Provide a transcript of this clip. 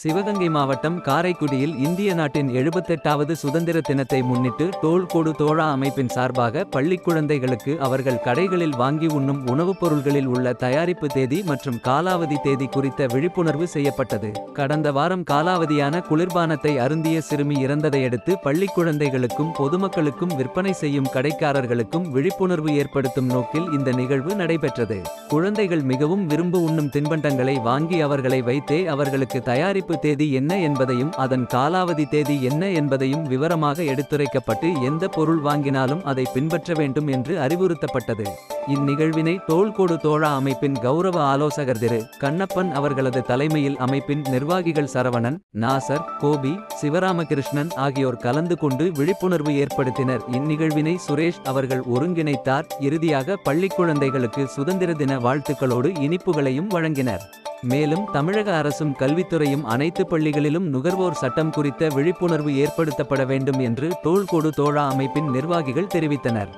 சிவகங்கை மாவட்டம் காரைக்குடியில் இந்திய நாட்டின் 78வது சுதந்திர தினத்தை முன்னிட்டு தோள் கொடு தோழா அமைப்பின் சார்பாக பள்ளிக் குழந்தைகளுக்கு அவர்கள் கடைகளில் வாங்கி உண்ணும் உணவுப் பொருள்களில் உள்ள தயாரிப்பு தேதி மற்றும் காலாவதி தேதி குறித்த விழிப்புணர்வு செய்யப்பட்டது. கடந்த வாரம் காலாவதியான குளிர்பானத்தை அருந்திய சிறுமி இறந்ததையடுத்து பள்ளிக் குழந்தைகளுக்கும் பொதுமக்களுக்கும் விற்பனை செய்யும் கடைக்காரர்களுக்கும் விழிப்புணர்வு ஏற்படுத்தும் நோக்கில் இந்த நிகழ்வு நடைபெற்றது. குழந்தைகள் மிகவும் விரும்பு உண்ணும் தின்பண்டங்களை வாங்கி அவர்களை வைத்தே அவர்களுக்கு தயாரிப்பு தேதி என்ன என்பதையும் அதன் காலாவதி தேதி என்ன என்பதையும் விவரமாக எடுத்துரைக்கப்பட்டு எந்த பொருள் வாங்கினாலும் அதை பின்பற்ற வேண்டும் என்று அறிவுறுத்தப்பட்டது. இந்நிகழ்வினை தோள் கொடு தோழா அமைப்பின் கௌரவ ஆலோசகர் திரு கண்ணப்பன் அவர்களது தலைமையில் அமைப்பின் நிர்வாகிகள் சரவணன், நாசர், கோபி, சிவராமகிருஷ்ணன் ஆகியோர் கலந்து கொண்டு விழிப்புணர்வு ஏற்படுத்தினர். இந்நிகழ்வினை சுரேஷ் அவர்கள் ஒருங்கிணைத்தார். இறுதியாக பள்ளிக் குழந்தைகளுக்கு சுதந்திர தின வாழ்த்துக்களோடு இனிப்புகளையும் வழங்கினர். மேலும் தமிழக அரசும் கல்வித்துறையும் அனைத்து பள்ளிகளிலும் நுகர்வோர் சட்டம் குறித்த விழிப்புணர்வு ஏற்படுத்தப்பட வேண்டும் என்று தோள் கொடு தோழா அமைப்பின் நிர்வாகிகள் தெரிவித்தனர்.